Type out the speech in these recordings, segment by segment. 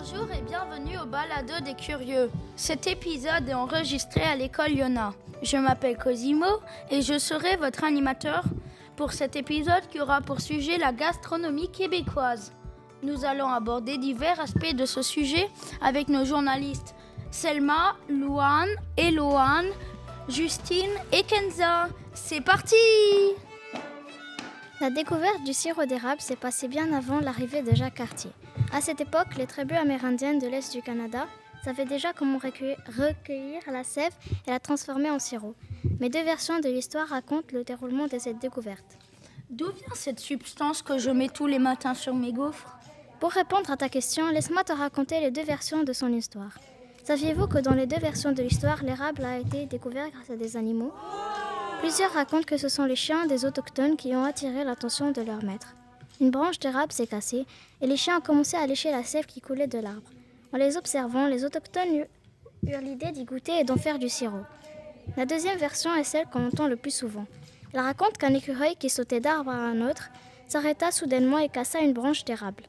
Bonjour et bienvenue au Balado des Curieux. Cet épisode est enregistré à l'école Yona. Je m'appelle Cosimo et je serai votre animateur pour cet épisode qui aura pour sujet la gastronomie québécoise. Nous allons aborder divers aspects de ce sujet avec nos journalistes Selma, Louane, Eloane, Justine et Kenza. C'est parti! La découverte du sirop d'érable s'est passée bien avant l'arrivée de Jacques Cartier. À cette époque, les tribus amérindiennes de l'Est du Canada savaient déjà comment recueillir la sève et la transformer en sirop. Mais deux versions de l'histoire racontent le déroulement de cette découverte. D'où vient cette substance que je mets tous les matins sur mes gaufres? Pour répondre à ta question, laisse-moi te raconter les deux versions de son histoire. Saviez-vous que dans les deux versions de l'histoire, l'érable a été découvert grâce à des animaux? Plusieurs racontent que ce sont les chiens des autochtones qui ont attiré l'attention de leur maître. Une branche d'érable s'est cassée et les chiens ont commencé à lécher la sève qui coulait de l'arbre. En les observant, les autochtones eurent l'idée d'y goûter et d'en faire du sirop. La deuxième version est celle qu'on entend le plus souvent. Elle raconte qu'un écureuil qui sautait d'arbre à un autre s'arrêta soudainement et cassa une branche d'érable.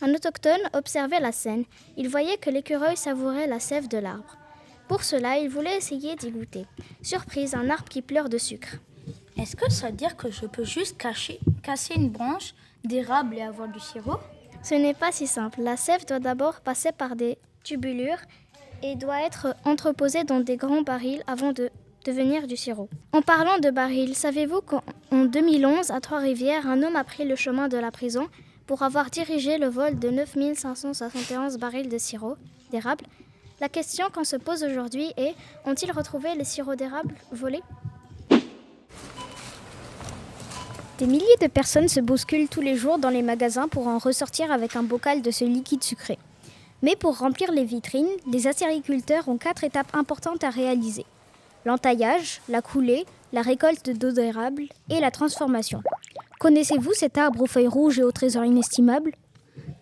Un autochtone observait la scène. Il voyait que l'écureuil savourait la sève de l'arbre. Pour cela, il voulait essayer d'y goûter. Surprise, un arbre qui pleure de sucre. Est-ce que ça veut dire que je peux juste casser une branche d'érable et avoir du sirop? Ce n'est pas si simple. La sève doit d'abord passer par des tubulures et doit être entreposée dans des grands barils avant de devenir du sirop. En parlant de barils, savez-vous qu'en 2011, à Trois-Rivières, un homme a pris le chemin de la prison pour avoir dirigé le vol de 9571 barils de sirop d'érable? La question qu'on se pose aujourd'hui est, ont-ils retrouvé les sirops d'érable volés? Des milliers de personnes se bousculent tous les jours dans les magasins pour en ressortir avec un bocal de ce liquide sucré. Mais pour remplir les vitrines, les acériculteurs ont 4 étapes importantes à réaliser. L'entaillage, la coulée, la récolte d'eau d'érable et la transformation. Connaissez-vous cet arbre aux feuilles rouges et au trésor inestimable?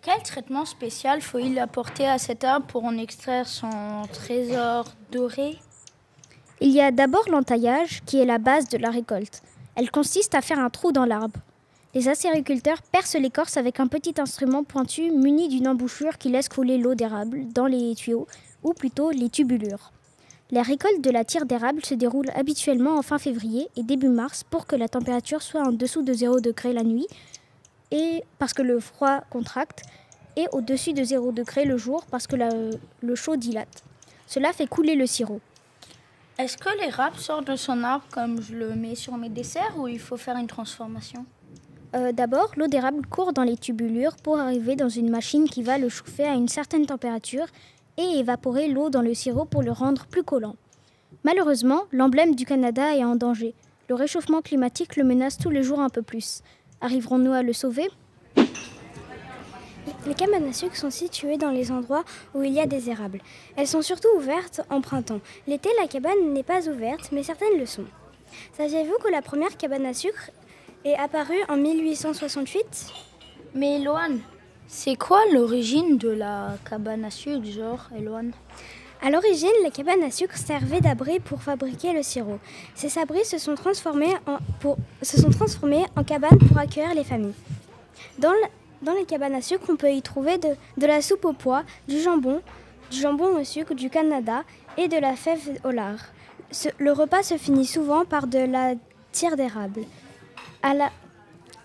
Quel traitement spécial faut-il apporter à cet arbre pour en extraire son trésor doré? Il y a d'abord l'entaillage qui est la base de la récolte. Elle consiste à faire un trou dans l'arbre. Les acériculteurs percent l'écorce avec un petit instrument pointu muni d'une embouchure qui laisse couler l'eau d'érable dans les tuyaux, ou plutôt les tubulures. La récolte de la tire d'érable se déroule habituellement en fin février et début mars pour que la température soit en dessous de 0 degré la nuit, et parce que le froid contracte, et au-dessus de 0 degré le jour parce que le chaud dilate. Cela fait couler le sirop. Est-ce que l'érable sort de son arbre comme je le mets sur mes desserts ou il faut faire une transformation? D'abord, l'eau d'érable court dans les tubulures pour arriver dans une machine qui va le chauffer à une certaine température et évaporer l'eau dans le sirop pour le rendre plus collant. Malheureusement, l'emblème du Canada est en danger. Le réchauffement climatique le menace tous les jours un peu plus. Arriverons-nous à le sauver? Les cabanes à sucre sont situées dans les endroits où il y a des érables. Elles sont surtout ouvertes en printemps. L'été, la cabane n'est pas ouverte, mais certaines le sont. Saviez-vous que la première cabane à sucre est apparue en 1868? Mais Eloane, c'est quoi l'origine de la cabane à sucre, genre, Eloane? À l'origine, les cabanes à sucre servaient d'abri pour fabriquer le sirop. Ces abris se sont transformés en cabanes pour accueillir les familles. Dans les cabanes à sucre, on peut y trouver de la soupe aux pois, du jambon au sucre du Canada et de la fève au lard. Le repas se finit souvent par de la tire d'érable.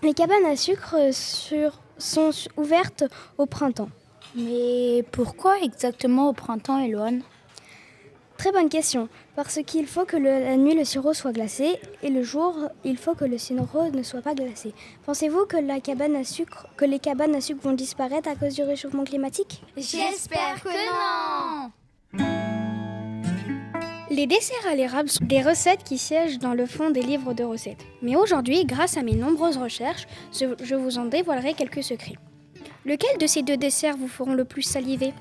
Les cabanes à sucre sont ouvertes au printemps. Mais pourquoi exactement au printemps, Eloane? Très bonne question. Parce qu'il faut que la nuit le sirop soit glacé et le jour il faut que le sirop ne soit pas glacé. Pensez-vous que les cabanes à sucre vont disparaître à cause du réchauffement climatique? J'espère que non! Les desserts à l'érable sont des recettes qui siègent dans le fond des livres de recettes. Mais aujourd'hui, grâce à mes nombreuses recherches, je vous en dévoilerai quelques secrets. Lequel de ces deux desserts vous feront le plus saliver?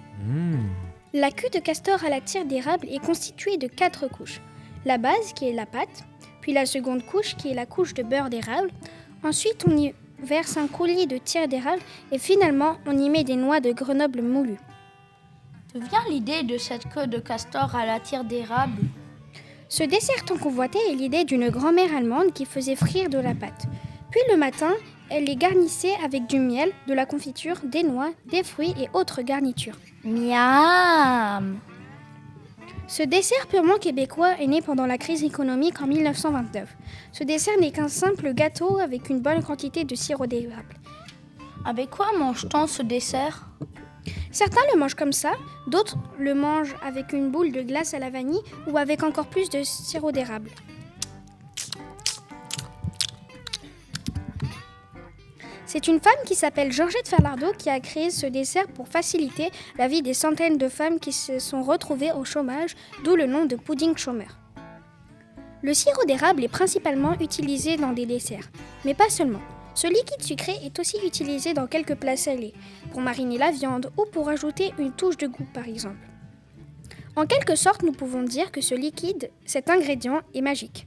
La queue de castor à la tire d'érable est constituée de 4 couches. La base qui est la pâte, puis la seconde couche qui est la couche de beurre d'érable. Ensuite, on y verse un coulis de tire d'érable et finalement, on y met des noix de Grenoble moulues. D'où vient l'idée de cette queue de castor à la tire d'érable? Ce dessert tant convoité est l'idée d'une grand-mère allemande qui faisait frire de la pâte. Puis le matin, elle les garnissait avec du miel, de la confiture, des noix, des fruits et autres garnitures. Miam! Ce dessert purement québécois est né pendant la crise économique en 1929. Ce dessert n'est qu'un simple gâteau avec une bonne quantité de sirop d'érable. Avec quoi mange-t-on ce dessert? Certains le mangent comme ça, d'autres le mangent avec une boule de glace à la vanille ou avec encore plus de sirop d'érable. C'est une femme qui s'appelle Georgette Falardeau qui a créé ce dessert pour faciliter la vie des centaines de femmes qui se sont retrouvées au chômage, d'où le nom de pudding chômeur. Le sirop d'érable est principalement utilisé dans des desserts, mais pas seulement. Ce liquide sucré est aussi utilisé dans quelques plats salés, pour mariner la viande ou pour ajouter une touche de goût par exemple. En quelque sorte, nous pouvons dire que ce liquide, cet ingrédient, est magique.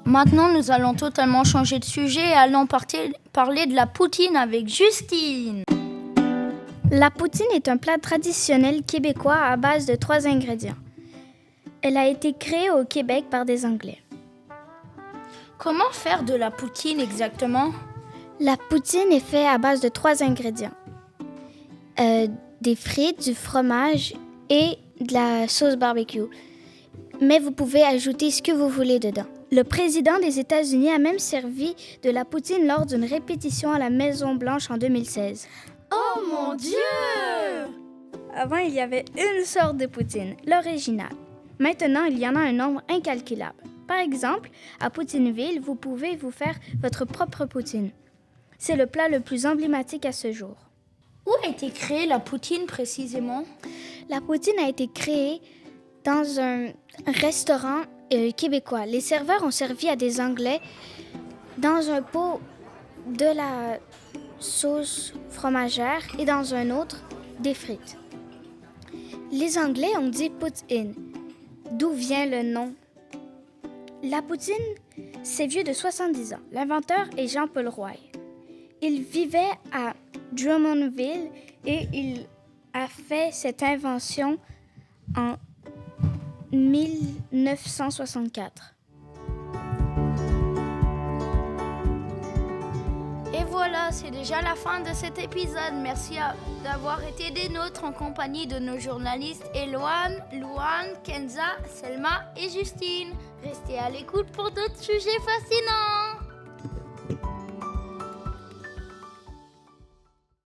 Maintenant, nous allons totalement changer de sujet et allons parler de la poutine avec Justine. La poutine est un plat traditionnel québécois à base de 3 ingrédients. Elle a été créée au Québec par des Anglais. Comment faire de la poutine exactement? La poutine est faite à base de 3 ingrédients. Des frites, du fromage et de la sauce barbecue. Mais vous pouvez ajouter ce que vous voulez dedans. Le président des États-Unis a même servi de la poutine lors d'une répétition à la Maison-Blanche en 2016. Oh mon Dieu! Avant, il y avait une sorte de poutine, l'original. Maintenant, il y en a un nombre incalculable. Par exemple, à Poutineville, vous pouvez vous faire votre propre poutine. C'est le plat le plus emblématique à ce jour. Où a été créée la poutine précisément? La poutine a été créée dans un restaurant québécois. Les serveurs ont servi à des Anglais dans un pot de la sauce fromagère et dans un autre des frites. Les Anglais ont dit poutine, d'où vient le nom. La poutine, c'est vieux de 70 ans. L'inventeur est Jean-Paul Roy. Il vivait à Drummondville et il a fait cette invention en 1964. Et voilà, c'est déjà la fin de cet épisode. Merci d'avoir été des nôtres en compagnie de nos journalistes Eloane, Louane, Kenza, Selma et Justine. Restez à l'écoute pour d'autres sujets fascinants.